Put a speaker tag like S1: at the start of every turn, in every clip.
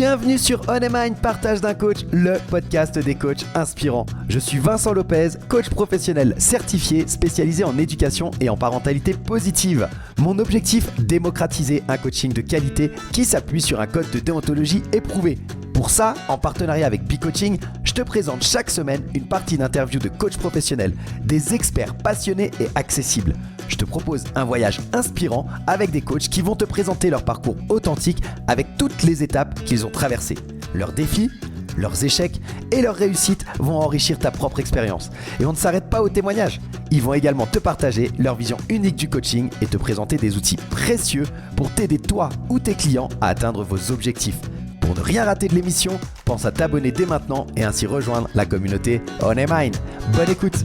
S1: Bienvenue sur On a Mind, partage d'un coach, le podcast des coachs inspirants. Je suis Vincent Lopez, coach professionnel certifié, spécialisé en éducation et en parentalité positive. Mon objectif, démocratiser un coaching de qualité qui s'appuie sur un code de déontologie éprouvé. Pour ça, en partenariat avec B-Coaching, je te présente chaque semaine une partie d'interviews de coachs professionnels, des experts passionnés et accessibles. Je te propose un voyage inspirant avec des coachs qui vont te présenter leur parcours authentique avec toutes les étapes qu'ils ont traversées. Leurs défis, leurs échecs et leurs réussites vont enrichir ta propre expérience. Et on ne s'arrête pas aux témoignages. Ils vont également te partager leur vision unique du coaching et te présenter des outils précieux pour t'aider toi ou tes clients à atteindre vos objectifs. Pour ne rien rater de l'émission, pense à t'abonner dès maintenant et ainsi rejoindre la communauté On a Mind. Bonne écoute!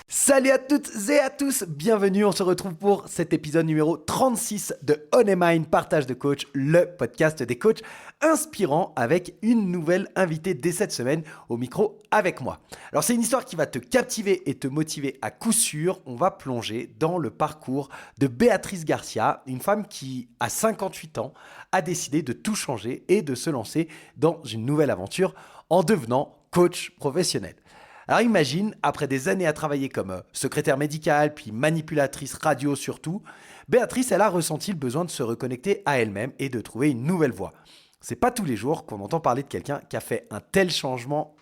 S1: Salut à toutes et à tous, bienvenue, on se retrouve pour cet épisode numéro 36 de On a Mind, partage de coach, le podcast des coachs inspirants avec une nouvelle invitée dès cette semaine au micro avec moi. Alors c'est une histoire qui va te captiver et te motiver à coup sûr. On va plonger dans le parcours de Béatrice Garcia, une femme qui à 58 ans a décidé de tout changer et de se lancer dans une nouvelle aventure en devenant coach professionnel. Alors imagine, après des années à travailler comme secrétaire médicale, puis manipulatrice radio surtout, Béatrice, elle a ressenti le besoin de se reconnecter à elle-même et de trouver une nouvelle voie. C'est pas tous les jours qu'on entend parler de quelqu'un qui a fait un tel changement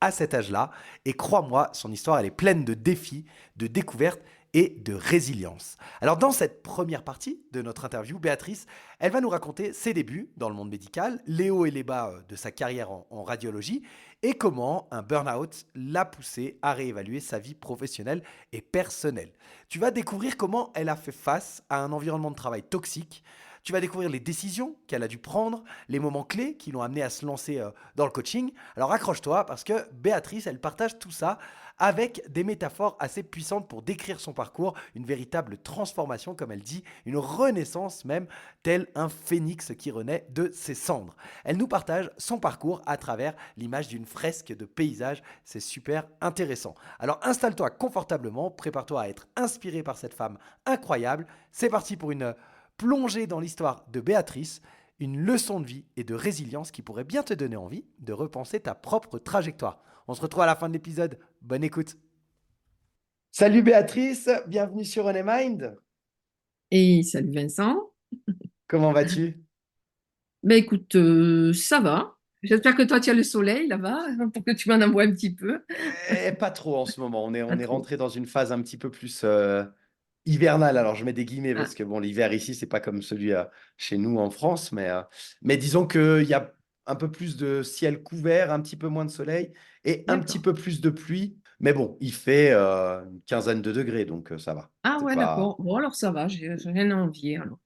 S1: à cet âge-là. Et crois-moi, son histoire, elle est pleine de défis, de découvertes et de résilience. Alors dans cette première partie de notre interview, Béatrice, elle va nous raconter ses débuts dans le monde médical, les hauts et les bas de sa carrière en radiologie et comment un burn-out l'a poussée à réévaluer sa vie professionnelle et personnelle. Tu vas découvrir comment elle a fait face à un environnement de travail toxique. Tu vas découvrir les décisions qu'elle a dû prendre, les moments clés qui l'ont amené à se lancer dans le coaching. Alors accroche-toi parce que Béatrice, elle partage tout ça avec des métaphores assez puissantes pour décrire son parcours, une véritable transformation, comme elle dit, une renaissance même, tel un phénix qui renaît de ses cendres. Elle nous partage son parcours à travers l'image d'une fresque de paysage. C'est super intéressant. Alors installe-toi confortablement, prépare-toi à être inspiré par cette femme incroyable. C'est parti pour une plongée dans l'histoire de Béatrice, une leçon de vie et de résilience qui pourrait bien te donner envie de repenser ta propre trajectoire. On se retrouve à la fin de l'épisode. Bonne écoute. Salut Béatrice, bienvenue sur On a Mind.
S2: Et salut Vincent.
S1: Comment vas-tu?
S2: Ben écoute, ça va. J'espère que toi tu as le soleil là-bas pour que tu m'en envoies un petit peu.
S1: Pas trop en ce moment. On
S2: Pas
S1: est
S2: trop.
S1: rentré dans une phase un petit peu plus hivernale. Alors je mets des guillemets
S2: Ah,
S1: parce que bon, l'hiver ici, c'est pas comme celui chez nous en France, mais disons qu'il y a un peu plus de ciel couvert, un petit peu moins de soleil et un petit
S2: d'accord.
S1: peu plus de pluie. Mais bon, il fait une quinzaine de degrés, donc ça va.
S2: Ah
S1: C'est
S2: ouais,
S1: pas.
S2: d'accord. Bon, alors ça va, j'ai rien à envier alors.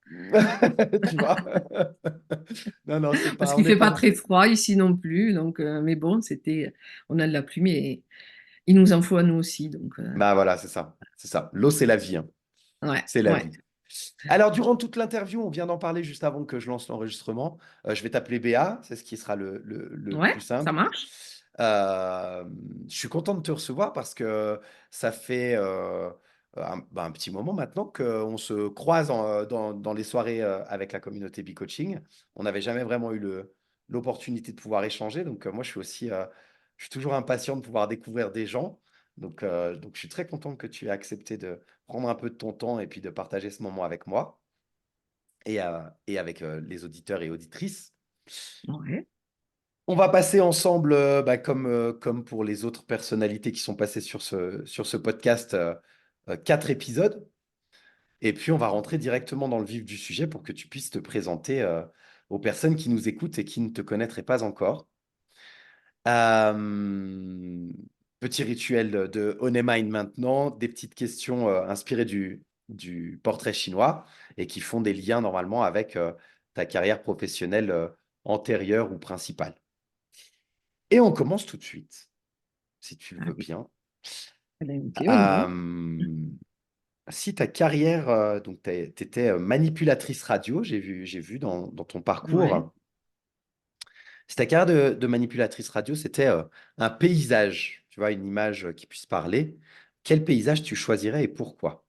S1: Tu vois? Non, non, c'est
S2: Parce
S1: pas. On
S2: qu'il
S1: n'est
S2: fait
S1: pas
S2: pas
S1: non.
S2: très froid ici non plus, donc mais bon, on a de la pluie, mais il nous en faut à nous aussi, donc
S1: Bah voilà, c'est ça. C'est ça. L'eau, c'est la vie, hein.
S2: ouais,
S1: C'est la
S2: ouais,
S1: vie. Alors, durant toute l'interview, on vient d'en parler juste avant que je lance l'enregistrement. Je vais t'appeler Béa, c'est ce qui sera le
S2: ouais,
S1: plus
S2: ça
S1: simple.
S2: marche.
S1: Euh, je suis content de te recevoir parce que ça fait un petit moment maintenant qu'on se croise dans les soirées avec la communauté B-Coaching. On n'avait jamais vraiment eu l'opportunité de pouvoir échanger. Donc, moi, je suis toujours impatient de pouvoir découvrir des gens. Donc, je suis très content que tu aies accepté de prendre un peu de ton temps et puis de partager ce moment avec moi et avec les auditeurs et auditrices.
S2: Ouais,
S1: On va passer ensemble, comme pour les autres personnalités qui sont passées sur ce podcast, 4 épisodes. Et puis, on va rentrer directement dans le vif du sujet pour que tu puisses te présenter aux personnes qui nous écoutent et qui ne te connaîtraient pas encore. Euh, Petit rituel de On Est Mind maintenant, des petites questions inspirées du portrait chinois et qui font des liens normalement avec ta carrière professionnelle antérieure ou principale. Et on commence tout de suite, si tu le
S2: ah
S1: veux
S2: oui.
S1: bien.
S2: Eh ben, écoutez, on y va.
S1: Euh, Si ta carrière, donc tu étais manipulatrice radio, j'ai vu dans ton
S2: Ouais.
S1: parcours, si ta carrière de manipulatrice radio, c'était un paysage, tu vois, une image qui puisse parler, quel paysage tu choisirais et pourquoi?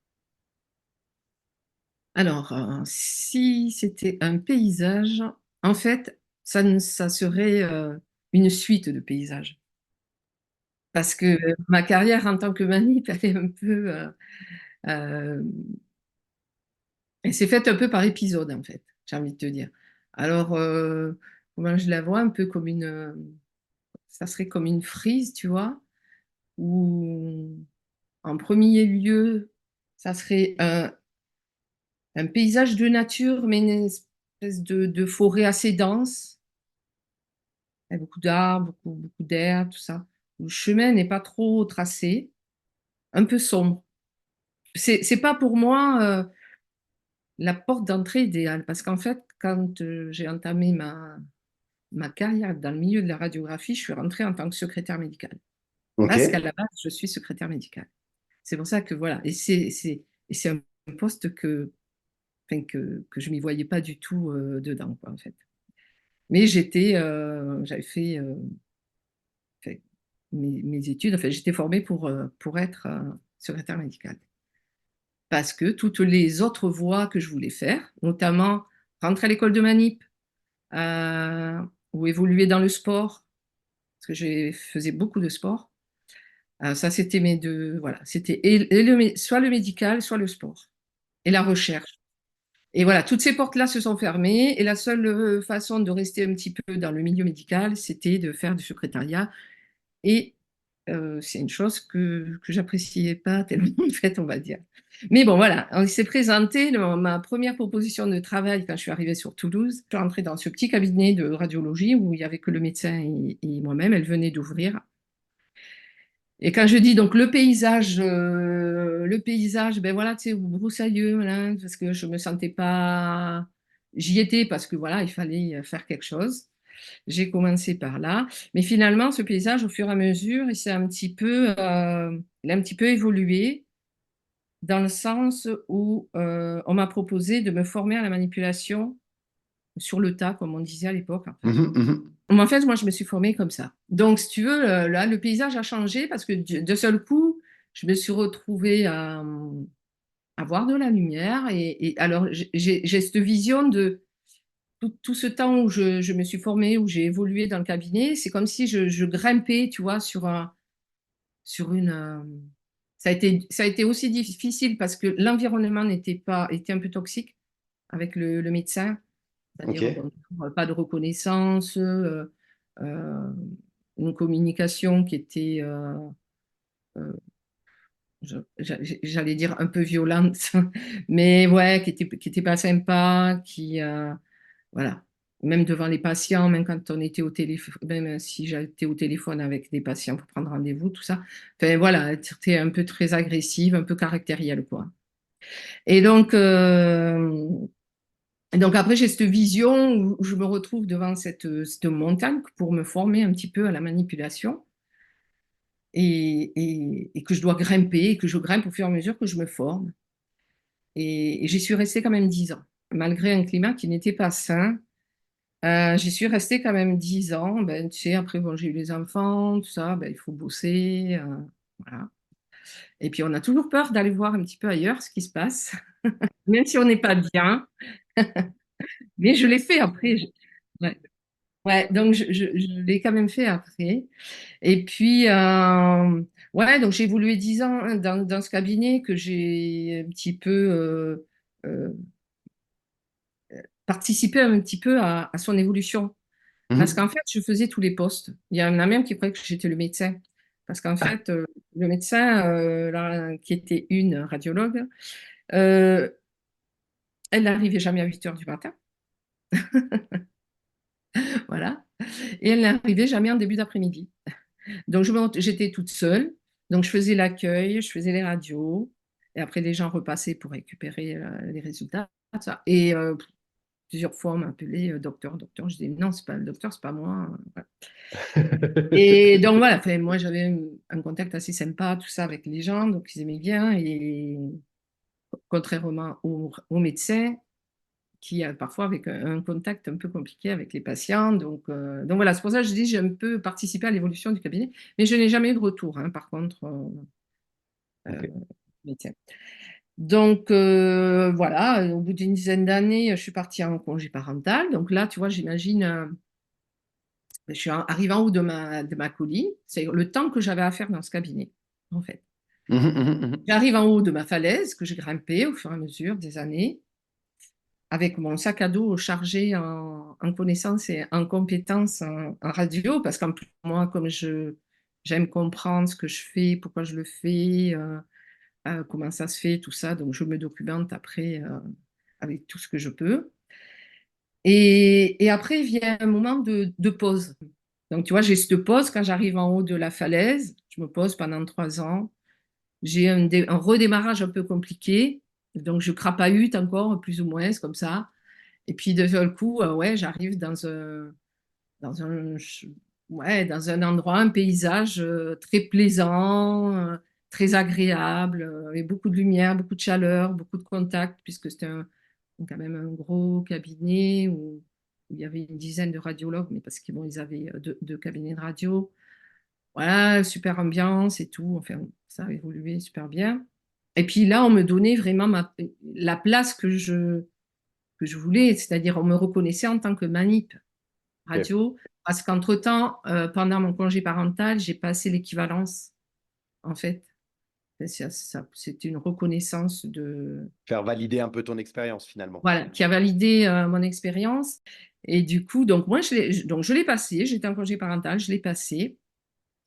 S2: Alors, si c'était un paysage, en fait, ça serait une suite de paysages. Parce que ma carrière en tant que manip, elle est un peu, euh, elle s'est faite un peu par épisode, en fait, j'ai envie de te dire. Alors, comment je la vois, un peu comme ça serait comme une frise, tu vois, où en premier lieu, ça serait un paysage de nature, mais une espèce de forêt assez dense, avec beaucoup d'arbres, beaucoup d'air, tout ça. Le chemin n'est pas trop tracé, un peu sombre. C'est pas pour moi la porte d'entrée idéale, parce qu'en fait, quand j'ai entamé ma carrière dans le milieu de la radiographie, je suis rentrée en tant que secrétaire médicale.
S1: Ok.
S2: Parce qu'à la base, je suis secrétaire médicale. C'est pour ça que voilà, et c'est un poste enfin, que je m'y voyais pas du tout dedans, quoi, en fait. Mais j'avais fait fait mes études, enfin, j'étais formée pour être secrétaire médicale. Parce que toutes les autres voies que je voulais faire, notamment rentrer à l'école de manip euh, ou évoluer dans le sport, parce que je faisais beaucoup de sport, ça c'était mes deux, voilà, c'était soit le médical, soit le sport, et la recherche. Et voilà, toutes ces portes-là se sont fermées, et la seule façon de rester un petit peu dans le milieu médical, c'était de faire du secrétariat. Et c'est une chose que j'appréciais pas tellement, en fait, on va dire. Mais bon, voilà, il s'est présenté ma première proposition de travail quand je suis arrivée sur Toulouse. Je suis rentrée dans ce petit cabinet de radiologie où il n'y avait que le médecin et moi-même. Elle venait d'ouvrir. Et quand je dis donc le paysage, ben voilà, tu sais, broussailleux, voilà, parce que je me sentais pas. J'y étais parce que voilà, il fallait faire quelque chose. J'ai commencé par là, mais finalement, ce paysage, au fur et à mesure, il a un petit peu évolué dans le sens où on m'a proposé de me former à la manipulation sur le tas, comme on disait à l'époque, en fait.
S1: Mhm, mhm.
S2: En fait, moi, je me suis formée comme ça. Donc, si tu veux, là, le paysage a changé parce que de seul coup, je me suis retrouvée à voir de la lumière. Et alors, j'ai cette vision de tout ce temps où je me suis formée, où j'ai évolué dans le cabinet. C'est comme si je grimpais, tu vois, sur une. Ça a été aussi difficile parce que l'environnement était un peu toxique avec le médecin,
S1: Ok.
S2: c'est-à-dire bon, pas de reconnaissance, euh, une communication qui était, euh, j'allais dire un peu violente, mais ouais, qui était pas sympa, voilà. Même devant les patients, même quand on était au téléphone, même si j'étais au téléphone avec des patients pour prendre rendez-vous, tout ça. Enfin voilà, c'était un peu très agressive, un peu caractérielle, quoi. Et donc après, j'ai cette vision où je me retrouve devant cette montagne pour me former un petit peu à la manipulation et que je dois grimper et que je grimpe au fur et à mesure que je me forme. Et j'y suis restée quand même 10 ans, malgré un climat qui n'était pas sain. J'y suis restée quand même 10 ans. Ben, tu sais, après, bon, j'ai eu les enfants, tout ça, ben, il faut bosser. Voilà. Et puis, on a toujours peur d'aller voir un petit peu ailleurs ce qui se passe, même si on n'est pas bien. Mais je l'ai fait après. Ouais. Ouais, donc je l'ai quand même fait après. Et puis, ouais, donc j'ai évolué 10 ans hein, dans ce cabinet que j'ai un petit peu euh, participé un petit peu à son évolution. Parce
S1: Mhm.
S2: qu'en fait, je faisais tous les postes. Il y en a même qui croyaient que j'étais le médecin. Parce qu'en fait, le médecin, là, qui était une radiologue, euh, elle n'arrivait jamais à 8 heures du matin. Voilà. Et elle n'arrivait jamais en début d'après-midi. Donc, j'étais toute seule. Donc, je faisais l'accueil, je faisais les radios. Et après, les gens repassaient pour récupérer les résultats. Ça. Et plusieurs fois, on m'appelait docteur, docteur. Je disais non, c'est pas le docteur, c'est pas moi. Voilà. Et donc voilà, enfin, moi j'avais un contact assez sympa, tout ça avec les gens, donc ils aimaient bien. Et contrairement aux médecins, qui a parfois avec un contact un peu compliqué avec les patients. Donc voilà, c'est pour ça que je dis j'ai un peu participé à l'évolution du cabinet, mais je n'ai jamais eu de retour, hein, par contre,
S1: Ok.
S2: médecin. Donc, voilà, au bout d'une dizaine d'années, je suis partie en congé parental. Donc là, tu vois, j'imagine, je suis arrivée en haut de ma colline. C'est le temps que j'avais à faire dans ce cabinet, en fait.
S1: Mhm, mhm, mhm.
S2: J'arrive en haut de ma falaise que j'ai grimpée au fur et à mesure des années, avec mon sac à dos chargé en connaissances et en compétences en radio, parce qu'en plus, moi, comme j'aime comprendre ce que je fais, pourquoi je le fais, comment ça se fait, tout ça, donc je me documente après avec tout ce que je peux. Et après vient un moment de pause. Donc, tu vois, j'ai cette pause quand j'arrive en haut de la falaise. Je me pose pendant 3 ans. J'ai un redémarrage un peu compliqué. Donc, je crapahute encore, plus ou moins, c'est comme ça. Et puis, de seul coup, ouais, j'arrive dans un, ouais, dans un endroit, un paysage très plaisant, très agréable, avec beaucoup de lumière, beaucoup de chaleur, beaucoup de contact, puisque c'était quand même un gros cabinet où il y avait une dizaine de radiologues, mais parce qu'ils bon, ils avaient deux cabinets de radio. Voilà, super ambiance et tout. Enfin, ça a évolué super bien. Et puis là, on me donnait vraiment la place que je voulais, c'est-à-dire on me reconnaissait en tant que manip
S1: Ok.
S2: radio, parce qu'entre-temps, pendant mon congé parental, j'ai passé l'équivalence, en fait. C'était une reconnaissance
S1: Faire valider un peu ton expérience finalement.
S2: voilà, qui a validé mon expérience. Et du coup, donc moi, donc je l'ai passé, j'étais en congé parental, je l'ai passé.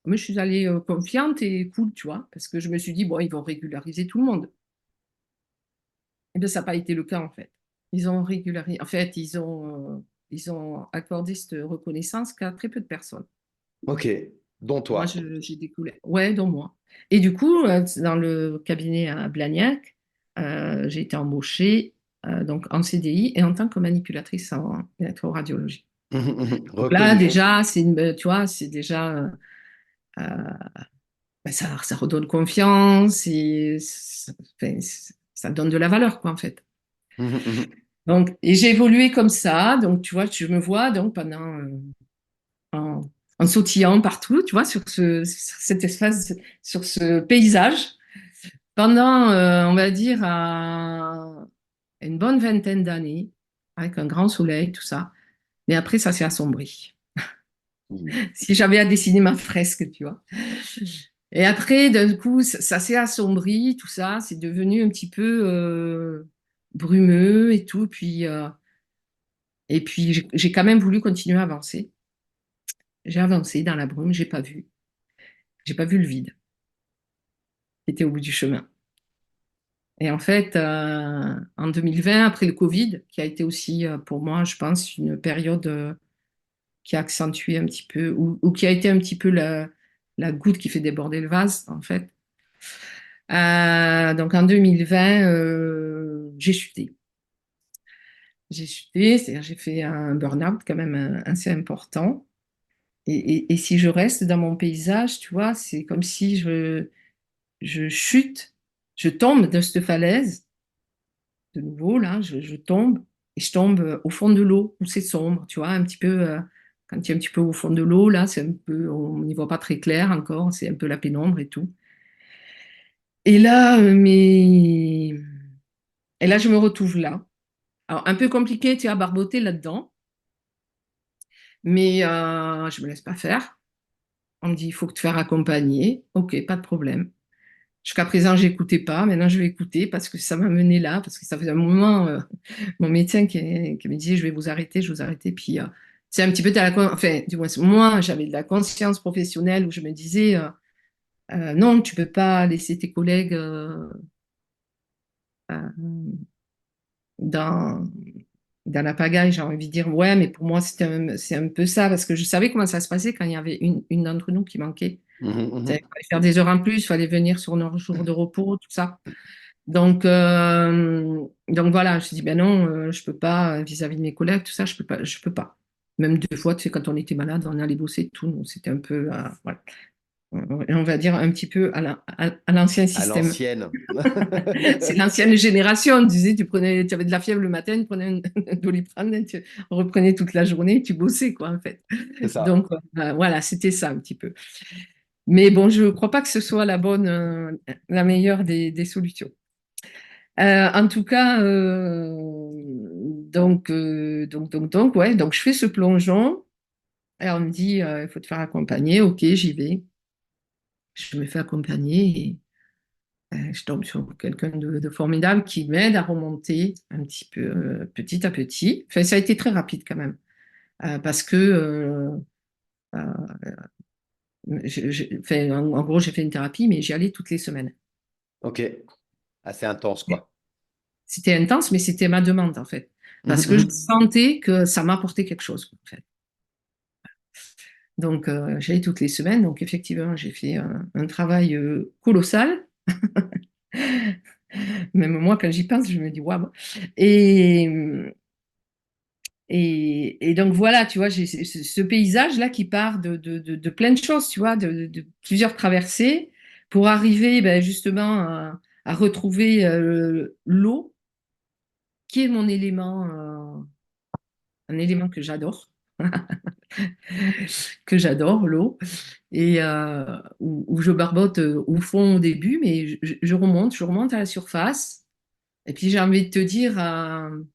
S2: Mais je suis allée confiante et cool, tu vois, parce que je me suis dit, bon, ils vont régulariser tout le monde. Et bien, ça n'a pas été le cas, en fait. Ils ont régularisé, en fait, ils ont accordé cette reconnaissance qu'à très peu de personnes.
S1: Ok, dont
S2: Moi,
S1: toi.
S2: j'ai découvert, ouais, dans moi. Et du coup, dans le cabinet à Blagnac, j'ai été embauchée donc en CDI et en tant que manipulatrice en électroradiologie.
S1: Mhm, mhm.
S2: Donc là,
S1: Reconnu.
S2: déjà, tu vois, c'est déjà euh, ben, ça redonne confiance et enfin, ça donne de la valeur, quoi, en fait.
S1: Mhm, mhm.
S2: Donc, et j'ai évolué comme ça. Donc, tu vois, je me vois donc pendant en, en sautillant partout, tu vois, sur cet espace, sur ce paysage, pendant, on va dire, une bonne vingtaine d'années, avec un grand soleil, tout ça. Mais après, ça s'est assombri.
S1: Mhm.
S2: Si j'avais à dessiner ma fresque, tu vois. Et après, d'un coup, ça s'est assombri, tout ça, c'est devenu un petit peu brumeux et tout. Et puis j'ai quand même voulu continuer à avancer. J'ai avancé dans la brume, j'ai pas vu le vide qui était au bout du chemin. Et en fait, en 2020, après le Covid, qui a été aussi pour moi, je pense, une période qui a accentué un petit peu, ou qui a été un petit peu la goutte qui fait déborder le vase, en fait. Donc en 2020, j'ai chuté. J'ai chuté, c'est-à-dire j'ai fait un burn-out quand même assez important. Et si je reste dans mon paysage, tu vois, c'est comme si je chute, je tombe de cette falaise, de nouveau, là, je tombe, et je tombe au fond de l'eau, où c'est sombre, tu vois, un petit peu, quand tu es un petit peu au fond de l'eau, là, c'est un peu, on n'y voit pas très clair encore, c'est un peu la pénombre et tout. Et là, et là, je me retrouve là. Alors, un peu compliqué, tu as barboté là-dedans, mais je me laisse pas faire. On me dit, il faut que te faire accompagner. Ok, pas de problème. Jusqu'à présent, j'écoutais pas. Maintenant, je vais écouter parce que ça m'a mené là, parce que ça faisait un moment, mon médecin qui me disait, je vais vous arrêter, je vais vous arrêter. Puis, c'est un petit peu, enfin, du moins, moi, j'avais de la conscience professionnelle où je me disais, non, tu peux pas laisser tes collègues euh, dans, dans la pagaille. J'ai envie de dire, ouais, mais pour moi, c'est un peu ça, parce que je savais comment ça se passait quand il y avait une d'entre nous qui manquait.
S1: Mhm,
S2: Il
S1: mhm.
S2: fallait faire des heures en plus, il fallait venir sur nos jours de repos, tout ça. Donc voilà, je dis ben non, je peux pas vis-à-vis de mes collègues, tout ça, je peux pas. Même deux fois, tu sais, quand on était malade, on allait bosser tout, donc c'était un peu, voilà. On va dire un petit peu à l'ancien
S1: À
S2: système.
S1: l'ancienne.
S2: C'est l'ancienne génération. On disait, tu avais de la fièvre le matin, tu prenais un Doliprane, tu reprenais toute la journée, tu bossais, quoi, en fait.
S1: C'est ça.
S2: Donc, voilà, c'était ça un petit peu. Mais bon, je ne crois pas que ce soit la meilleure des solutions. En tout cas, ouais, donc je fais ce plongeon et on me dit, il faut te faire accompagner. Ok, j'y vais. Je me fais accompagner et je tombe sur quelqu'un de formidable qui m'aide à remonter un petit peu, petit à petit. Enfin, ça a été très rapide quand même, parce que, euh, enfin, en gros, j'ai fait une thérapie, mais j'y allais toutes les semaines.
S1: Ok, assez intense, quoi.
S2: C'était intense, mais c'était ma demande, en fait.
S1: Mhm,
S2: Parce que je
S1: mhm.
S2: sentais que ça m'apportait quelque chose, en fait. Donc, j'y allais toutes les semaines. Donc, effectivement, j'ai fait un travail colossal. Même moi, quand j'y pense, je me dis, waouh. Et, et donc, voilà, tu vois, j'ai ce paysage-là qui part de plein de choses, tu vois, de plusieurs traversées pour arriver ben, justement à retrouver l'eau, qui est mon élément, un élément que j'adore, que j'adore, l'eau, et où je barbote au fond au début, mais je remonte à la surface. Et puis j'ai envie de te dire, un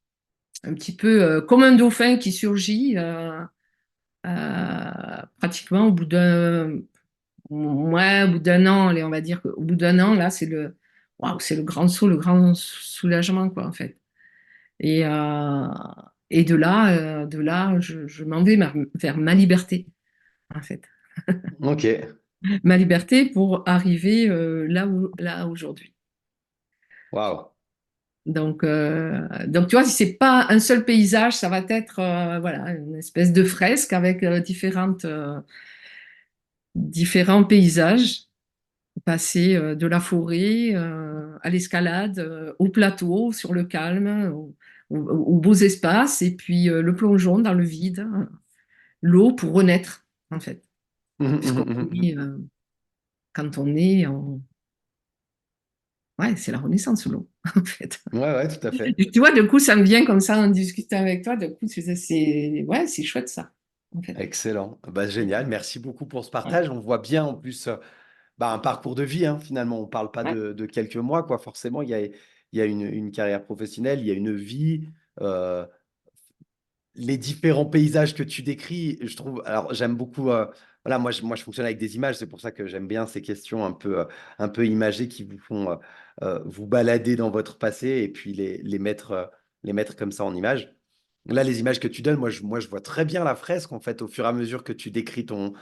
S2: petit peu comme un dauphin qui surgit, pratiquement au bout d'un, ouais, au bout d'un an, allez, on va dire qu'au bout d'un an, là, waouh, c'est le grand saut, le grand soulagement, quoi, en fait. Et, euh, et de là, je m'en vais vers ma liberté, en fait.
S1: Ok,
S2: Ma liberté pour arriver là aujourd'hui.
S1: waouh.
S2: Donc, tu vois, si c'est pas un seul paysage, ça va être voilà, une espèce de fresque avec différents paysages, passer de la forêt à l'escalade, au plateau, sur le calme, aux beaux espaces, et puis le plongeon dans le vide, l'eau pour renaître, en fait.
S1: Mhm,
S2: Puisqu'on
S1: mhm, mhm,
S2: est,
S1: mhm.
S2: quand on est en... Ouais, c'est la renaissance, l'eau, en fait.
S1: Ouais, ouais, tout à fait.
S2: Tu vois, du coup, ça me vient comme ça en discutant avec toi. Du coup, ouais, c'est chouette ça, en fait.
S1: Excellent. Bah, génial. Merci beaucoup pour ce
S2: Ouais,
S1: partage. On voit bien en plus bah, un parcours de vie, hein, finalement. On ne parle pas
S2: ouais,
S1: de quelques mois, quoi. Forcément, il y a une carrière professionnelle, il y a une vie. euh, les différents paysages que tu décris, je trouve. Alors, j'aime beaucoup. Voilà, moi, je fonctionne avec des images. C'est pour ça que j'aime bien ces questions un peu imagées qui vous font vous balader dans votre passé et puis les mettre comme ça en images. Là, les images que tu donnes, moi, je vois très bien la fresque, en fait, au fur et à mesure que tu décris ton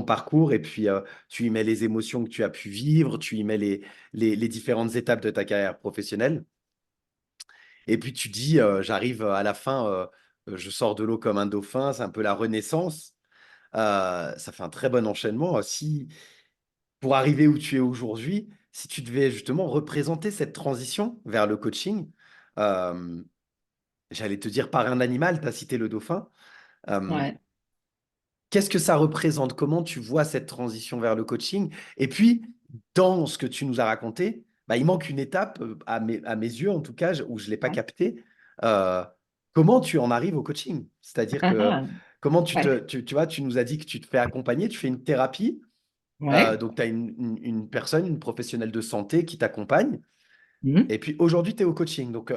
S1: parcours. Et puis, tu y mets les émotions que tu as pu vivre, tu y mets les différentes étapes de ta carrière professionnelle. Et puis tu dis, j'arrive à la fin, je sors de l'eau comme un dauphin, c'est un peu la renaissance. Ça fait un très bon enchaînement. Si, pour arriver où tu es aujourd'hui, si tu devais justement représenter cette transition vers le coaching, euh, j'allais te dire par un animal, tu as cité le dauphin. euh,
S2: ouais,
S1: Qu'est-ce que ça représente? Comment tu vois cette transition vers le coaching? Et puis, dans ce que tu nous as raconté, bah, il manque une étape, à mes yeux en tout cas, où je ne l'ai pas
S2: ouais.
S1: capté. Euh, Comment tu en arrives au coaching? C'est-à-dire que comment
S2: Ouais,
S1: tu vois, tu nous as dit que tu te fais accompagner, tu fais une thérapie,
S2: ouais.
S1: donc tu as une personne, une professionnelle de santé qui t'accompagne,
S2: Mhm.
S1: et puis aujourd'hui, tu es au coaching. Donc,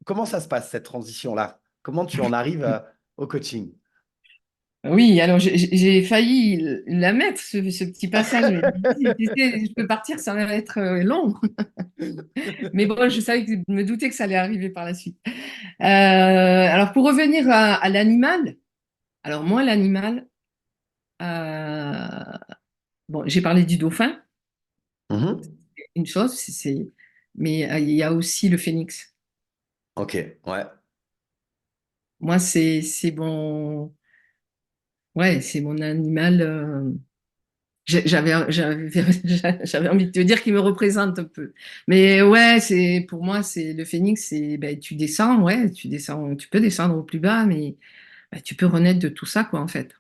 S1: comment ça se passe, cette transition-là? Comment tu en arrives au coaching?
S2: Oui, alors j'ai failli la mettre, ce petit passage, mais tu sais, je peux partir, ça va être long. Mais bon, je me doutais que ça allait arriver par la suite. Alors, pour revenir à l'animal, alors moi, l'animal, euh, bon, j'ai parlé du dauphin,
S1: Mhm.
S2: une chose, mais il y a aussi le phénix.
S1: Ok, ouais.
S2: Moi, ouais, c'est mon animal. J'avais envie de te dire qu'il me représente un peu. Mais ouais, pour moi, c'est le phénix, ben, tu descends, ouais, tu peux descendre au plus bas, mais ben, tu peux renaître de tout ça, quoi, en fait.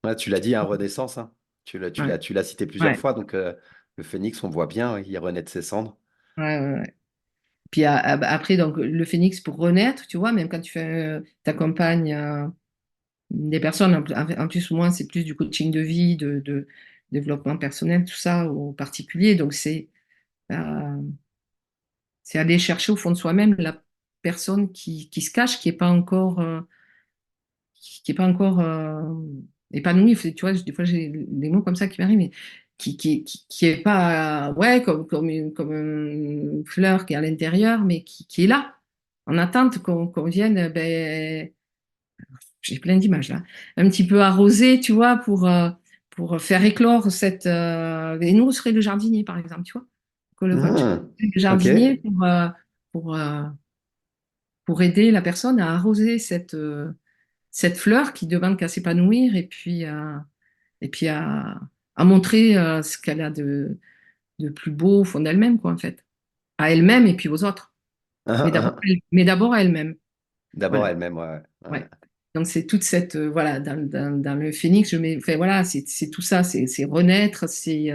S1: Ouais, tu l'as dit, hein, Renaissance, hein.
S2: Ouais,
S1: Tu l'as cité plusieurs
S2: ouais,
S1: fois, donc le phénix, on voit bien, il renaît de ses cendres.
S2: ouais, ouais, ouais. Puis après, donc, le phénix pour renaître, tu vois, même quand t'accompagnes des personnes, en plus ou moins, c'est plus du coaching de vie, de développement personnel, tout ça, au particulier. Donc, euh, C'est aller chercher au fond de soi-même la personne qui se cache, qui est pas encore épanouie. Tu vois, des fois j'ai des mots comme ça qui m'arrivent, mais qui est pas ouais comme une fleur qui est à l'intérieur, mais qui est là en attente qu'on vienne. Ben, j'ai plein d'images là, un petit peu arroser, tu vois, pour faire éclore cette. Et nous, on serait le jardinier, par exemple, tu vois, que le coach.
S1: Ah,
S2: Le
S1: ok.
S2: jardinier pour, euh, pour aider la personne à arroser cette fleur qui demande qu'à s'épanouir et puis à montrer ce qu'elle a de plus beau au fond d'elle-même, quoi, en fait. À elle-même et puis aux autres.
S1: Ah, ah.
S2: Mais d'abord à elle-même.
S1: D'abord
S2: Voilà.
S1: elle-même, ouais. Ouais.
S2: Ouais. Donc c'est toute cette voilà dans le phénix je mets enfin voilà c'est tout ça c'est renaître c'est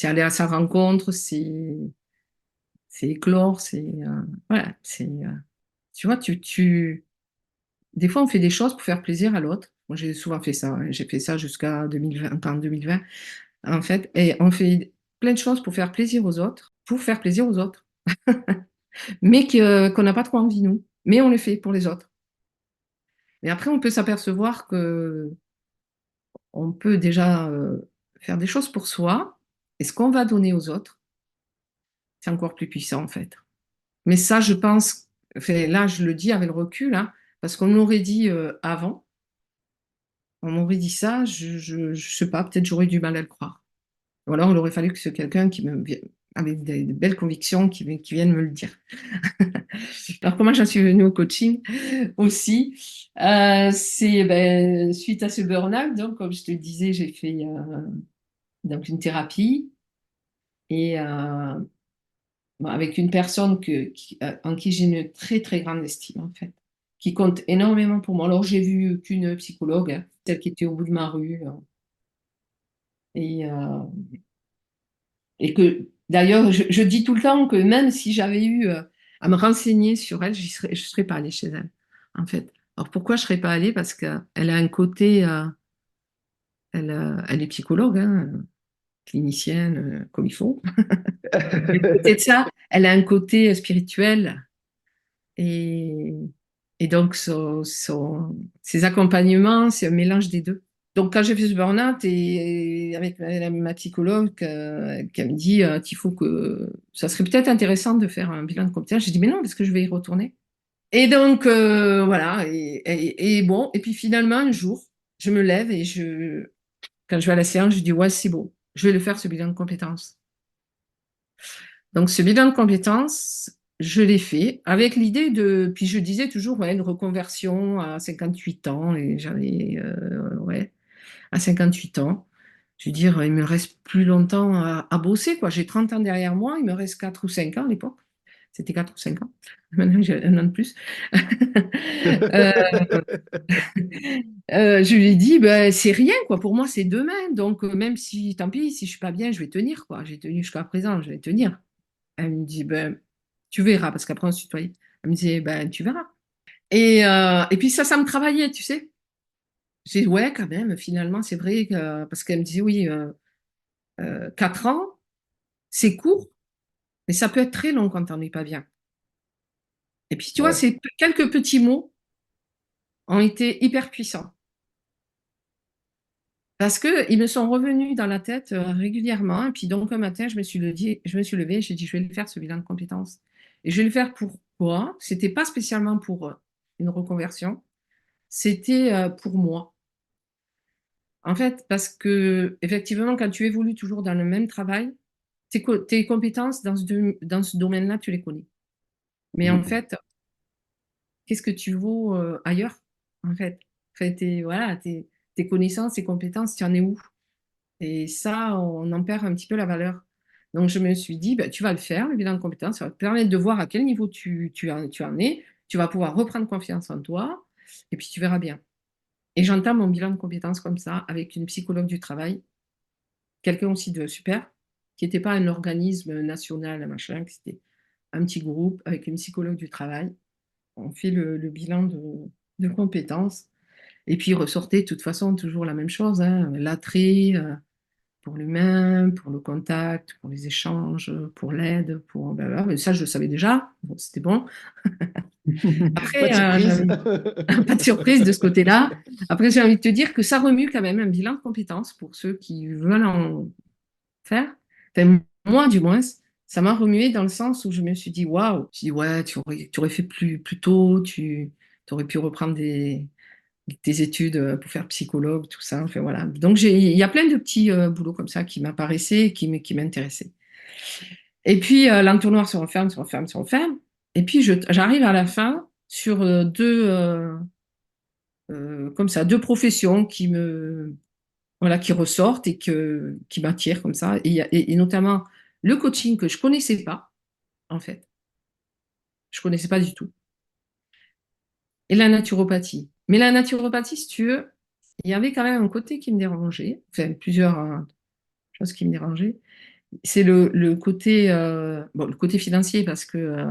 S2: aller à sa rencontre c'est éclore c'est voilà c'est tu vois tu des fois on fait des choses pour faire plaisir à l'autre. Moi j'ai souvent fait ça hein. J'ai fait ça jusqu'à 2020 en 2020 en fait et on fait plein de choses pour faire plaisir aux autres mais qu'on n'a pas trop envie nous mais on le fait pour les autres. Mais après on peut s'apercevoir que on peut déjà faire des choses pour soi, et ce qu'on va donner aux autres, c'est encore plus puissant en fait. Mais ça, je pense, enfin, là, je le dis avec le recul, hein, parce qu'on m'aurait dit avant, on m'aurait dit ça, je sais pas, peut-être j'aurais du mal à le croire. Ou alors il aurait fallu que ce quelqu'un avec des belles convictions qui vienne me le dire. Alors comment j'en suis venue au coaching aussi, c'est ben, suite à ce burn-out, donc comme je te le disais, j'ai fait donc une thérapie et bon, avec une personne en qui j'ai une très très grande estime en fait, qui compte énormément pour moi. Alors j'ai vu qu'une psychologue, hein, celle qui était au bout de ma rue, et, euh, et que d'ailleurs je dis tout le temps que même si j'avais eu à me renseigner sur elle, je serais pas allée chez elle en fait. Alors pourquoi je serais pas allée? Parce qu'elle a un côté, elle est psychologue, hein, clinicienne comme il faut. Et à côté de ça, elle a un côté spirituel. Et, et donc, ces accompagnements, c'est un mélange des deux. Donc, quand j'ai fait ce burn-out, et avec ma psychologue, qui me dit qu'il faut que ça serait peut-être intéressant de faire un bilan de compétences, j'ai dit, mais non, parce que je vais y retourner. Et donc, voilà. Et bon, et puis finalement, un jour, je me lève et quand je vais à la séance, je dis, ouais, c'est bon, je vais le faire, ce bilan de compétences. Donc, ce bilan de compétences, je l'ai fait avec l'idée de. Puis je disais toujours, ouais, une reconversion à 58 ans, et j'avais, ouais, à 58 ans. Je veux dire, il me reste plus longtemps à bosser, quoi. J'ai 30 ans derrière moi, il me reste 4 ou 5 ans à l'époque. C'était 4 ou 5 ans. Maintenant, j'ai un an de plus. Euh, je lui ai dit, ben, c'est rien, quoi. Pour moi, c'est demain. Donc, même si, tant pis, si je suis pas bien, je vais tenir, quoi. J'ai tenu jusqu'à présent, je vais tenir. Elle me dit, ben, tu verras, parce qu'après on se tutoyait. Elle me disait, ben, tu verras. Et puis ça me travaillait, tu sais. J'ai dit, ouais, quand même, finalement, c'est vrai, parce qu'elle me disait, oui, 4 ans, c'est court, mais ça peut être très long quand on n'est pas bien. Et puis, tu vois,
S1: Ouais.
S2: ces quelques petits mots ont été hyper puissants. Parce qu'ils me sont revenus dans la tête régulièrement. Et puis, donc, un matin, je me suis levée, j'ai dit, je vais le faire, ce bilan de compétences. Et je vais le faire pourquoi? C'était pas spécialement pour une reconversion. C'était pour moi. En fait, parce que effectivement, quand tu évolues toujours dans le même travail, tes compétences dans ce domaine-là, tu les connais. Mais en
S1: Mhm.
S2: fait, qu'est-ce que tu vaux ailleurs? En fait, voilà, tes connaissances, tes compétences, tu en es où? Et ça, on en perd un petit peu la valeur. Donc, je me suis dit, bah, tu vas le faire, le bilan de compétences, ça va te permettre de voir à quel niveau tu en es. Tu vas pouvoir reprendre confiance en toi, et puis tu verras bien. Et j'entame mon bilan de compétences comme ça, avec une psychologue du travail, quelqu'un aussi de super, qui n'était pas un organisme national, machin, que c'était un petit groupe avec une psychologue du travail. On fait le bilan de compétences. Et puis, il ressortait de toute façon toujours la même chose, hein, l'attrait, pour l'humain, pour le contact, pour les échanges, pour l'aide, pour blablabla. Mais ça, je le savais déjà. Bon, c'était bon.
S1: Pas
S2: Après,
S1: de surprise.
S2: pas de surprise de ce côté-là. Après, j'ai envie de te dire que ça remue quand même un bilan de compétences pour ceux qui veulent en faire. Enfin, moi, du moins, ça m'a remué dans le sens où je me suis dit, waouh, je dis, ouais, tu aurais fait plus tôt, tu aurais pu reprendre tes études pour faire psychologue, tout ça. Enfin, voilà. Donc, il y a plein de petits boulots comme ça qui m'apparaissaient, qui m'intéressaient. Et puis, l'entonnoir se referme, se referme, se referme. Et puis, j'arrive à la fin sur comme ça, deux professions voilà, qui ressortent et qui m'attirent comme ça. Et notamment le coaching que je connaissais pas, en fait. Je connaissais pas du tout. Et la naturopathie. Mais la naturopathie, si tu veux, il y avait quand même un côté qui me dérangeait, enfin plusieurs choses qui me dérangeaient. C'est côté, bon, le côté financier parce que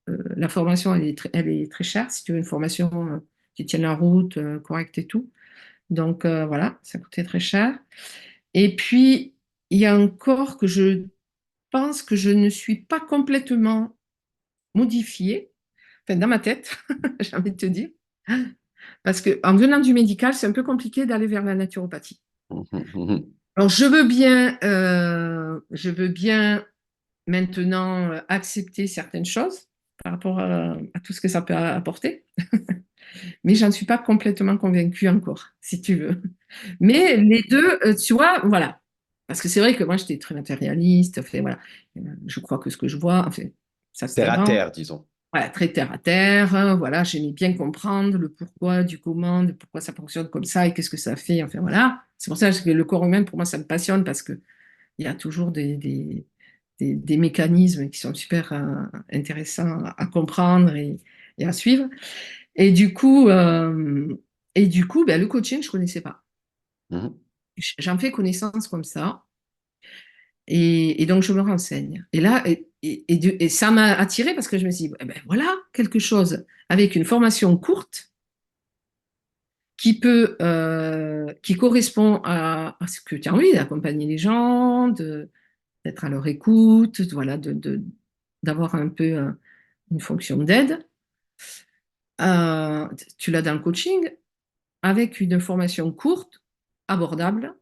S2: la formation, elle est très chère. Si tu veux une formation qui tienne la route, correcte et tout. Donc voilà, ça coûtait très cher. Et puis, il y a encore que je pense que je ne suis pas complètement modifiée, enfin dans ma tête, j'ai envie de te dire. Parce qu'en venant du médical, c'est un peu compliqué d'aller vers la naturopathie. Alors, je veux bien maintenant accepter certaines choses par rapport à tout ce que ça peut apporter, mais j'en suis pas complètement convaincue encore, si tu veux. Mais les deux, tu vois, voilà. Parce que c'est vrai que moi, j'étais très matérialiste, enfin, voilà. Je crois que ce que je vois, enfin, ça c'est
S1: Terre à
S2: avant.
S1: terre, disons.
S2: Voilà, très terre à terre, hein, voilà, j'aimais bien comprendre le pourquoi du comment, de pourquoi ça fonctionne comme ça et qu'est-ce que ça fait, enfin voilà. C'est pour ça que le corps humain, pour moi, ça me passionne parce que il y a toujours des mécanismes qui sont super intéressants à comprendre et à suivre. Et du coup, ben, le coaching, je connaissais pas.
S1: Mhm.
S2: J'en fais connaissance comme ça. Et donc, je me renseigne. Et là, et ça m'a attiré parce que je me suis dit, eh ben, voilà, quelque chose avec une formation courte qui correspond à ce que tu as envie, d'accompagner les gens, d'être à leur écoute, voilà, d'avoir un peu une fonction d'aide. Tu l'as dans le coaching avec une formation courte, abordable.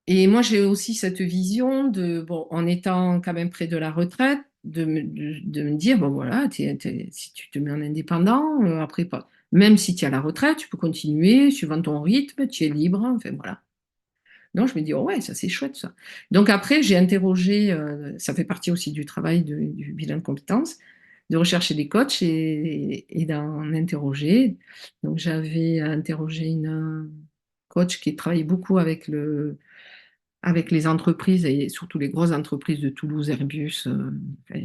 S2: Et moi, j'ai aussi cette vision bon, en étant quand même près de la retraite, de me dire, bon voilà, si tu te mets en indépendant, après, pas, même si tu es à la retraite, tu peux continuer suivant ton rythme, tu es libre, enfin voilà. Donc, je me dis, oh ouais, ça c'est chouette ça. Donc après, j'ai interrogé, ça fait partie aussi du travail du bilan de compétences, de rechercher des coachs et d'en interroger. Donc j'avais interrogé une coach qui travaille beaucoup avec les entreprises et surtout les grosses entreprises de Toulouse, Airbus, enfin,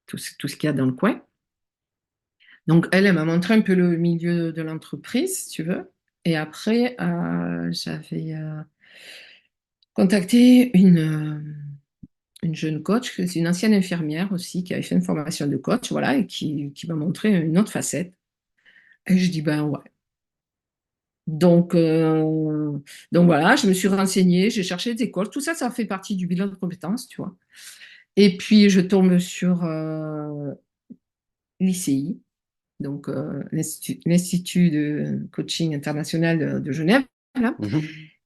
S2: tout ce qu'il y a dans le coin. Donc elle m'a montré un peu le milieu de l'entreprise, si tu veux. Et après, j'avais contacté une jeune coach, c'est une ancienne infirmière aussi, qui avait fait une formation de coach, voilà, et qui m'a montré une autre facette. Et je dis, ben ouais. Donc, donc voilà, je me suis renseignée, j'ai cherché des écoles, tout ça, ça fait partie du bilan de compétences, tu vois. Et puis, je tombe sur l'ICI, donc l'Institut de coaching international de Genève, là.
S1: Mhm.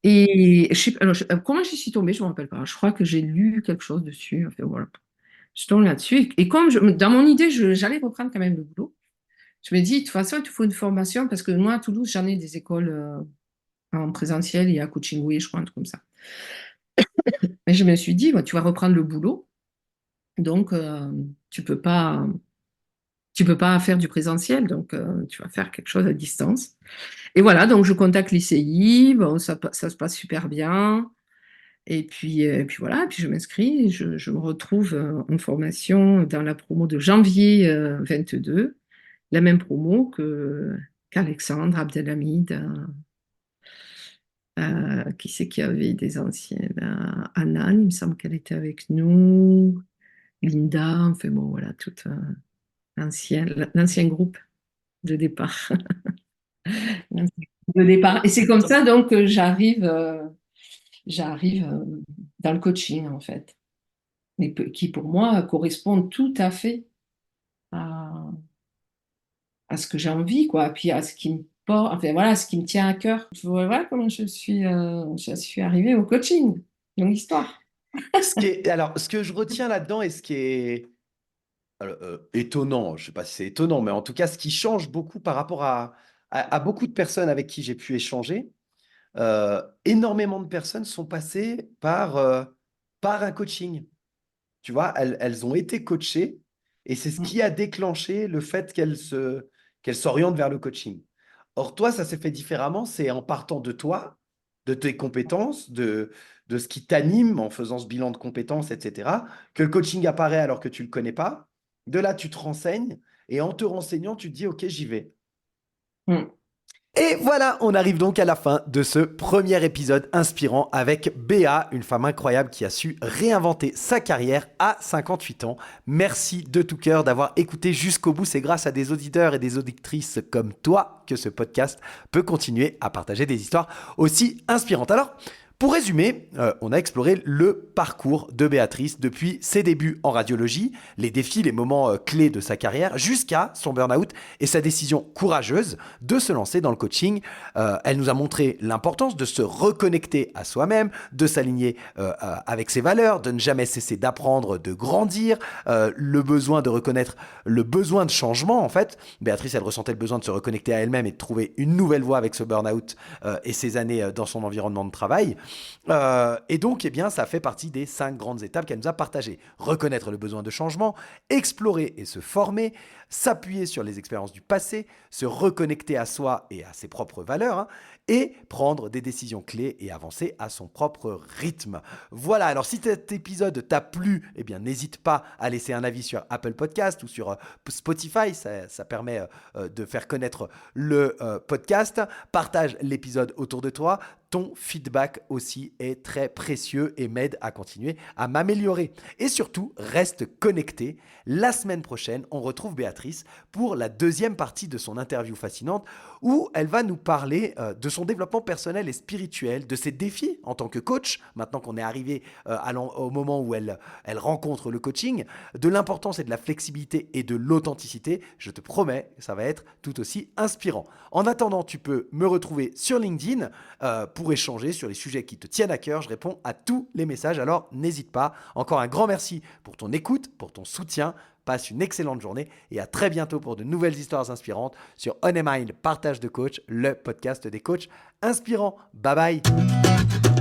S2: Et alors, comment j'y suis tombée, je ne me rappelle pas. Je crois que j'ai lu quelque chose dessus. Enfin, voilà. Je tombe là-dessus. Et comme dans mon idée, j'allais reprendre quand même le boulot, je me dis, de toute façon, il te faut une formation parce que moi, à Toulouse, j'en ai des écoles en présentiel et à Coaching Way, je crois, un truc comme ça. Mais je me suis dit, bah, tu vas reprendre le boulot, donc tu peux pas, tu peux pas faire du présentiel, donc tu vas faire quelque chose à distance. Et voilà, donc je contacte l'ICI, bon, ça se passe super bien. Et puis voilà, et puis je m'inscris, je me retrouve en formation dans la promo de janvier 22, la même promo qu'Alexandre Abdelhamid, qui c'est qu'il y avait des anciennes, Anan, il me semble qu'elle était avec nous, Linda, enfin bon, voilà, tout l'ancien groupe de départ. de départ. Et c'est comme ça donc que j'arrive dans le coaching en fait, mais qui pour moi correspond tout à fait à, à ce que j'ai envie, quoi, puis à ce qui me porte, enfin voilà, ce qui me tient à cœur. Voilà comment je suis arrivée au coaching. Longue histoire.
S1: Alors, ce que je retiens là-dedans et ce qui est étonnant, je ne sais pas si c'est étonnant, mais en tout cas, ce qui change beaucoup par rapport à beaucoup de personnes avec qui j'ai pu échanger, énormément de personnes sont passées par un coaching. Tu vois, elles ont été coachées et c'est ce
S2: Mm,
S1: qui a déclenché le fait qu'elles s'orientent vers le coaching. Or, toi, ça s'est fait différemment. C'est en partant de toi, de tes compétences, de ce qui t'anime en faisant ce bilan de compétences, etc., que le coaching apparaît alors que tu ne le connais pas. De là, tu te renseignes et en te renseignant, tu te dis, OK, j'y vais.
S2: mm.
S1: Et voilà, on arrive donc à la fin de ce premier épisode inspirant avec Béa, une femme incroyable qui a su réinventer sa carrière à 58 ans. Merci de tout cœur d'avoir écouté jusqu'au bout. C'est grâce à des auditeurs et des auditrices comme toi que ce podcast peut continuer à partager des histoires aussi inspirantes. Alors, pour résumer, on a exploré le parcours de Béatrice depuis ses débuts en radiologie, les défis, les moments clés de sa carrière, jusqu'à son burn-out et sa décision courageuse de se lancer dans le coaching. Elle nous a montré l'importance de se reconnecter à soi-même, de s'aligner avec ses valeurs, de ne jamais cesser d'apprendre, de grandir, le besoin de reconnaître le besoin de changement en fait. Béatrice, elle ressentait le besoin de se reconnecter à elle-même et de trouver une nouvelle voie avec ce burn-out et ses années dans son environnement de travail. Et donc, eh bien, ça fait partie des 5 grandes étapes qu'elle nous a partagées. Reconnaître le besoin de changement, explorer et se former, s'appuyer sur les expériences du passé, se reconnecter à soi et à ses propres valeurs, hein, et prendre des décisions clés et avancer à son propre rythme. Voilà, alors si cet épisode t'a plu, eh bien, n'hésite pas à laisser un avis sur Apple Podcast ou sur Spotify, ça permet de faire connaître le podcast. Partage l'épisode autour de toi. Ton feedback aussi est très précieux et m'aide à continuer à m'améliorer. Et surtout, reste connecté. La semaine prochaine, on retrouve Béatrice pour la deuxième partie de son interview fascinante où elle va nous parler de son développement personnel et spirituel, de ses défis en tant que coach, maintenant qu'on est arrivé au moment où elle rencontre le coaching, de l'importance et de la flexibilité et de l'authenticité. Je te promets, ça va être tout aussi inspirant. En attendant, tu peux me retrouver sur LinkedIn pour échanger sur les sujets qui te tiennent à cœur. Je réponds à tous les messages, alors n'hésite pas. Encore un grand merci pour ton écoute, pour ton soutien. Passe une excellente journée et à très bientôt pour de nouvelles histoires inspirantes sur On Mind Partage de Coach, le podcast des coachs inspirants. Bye bye.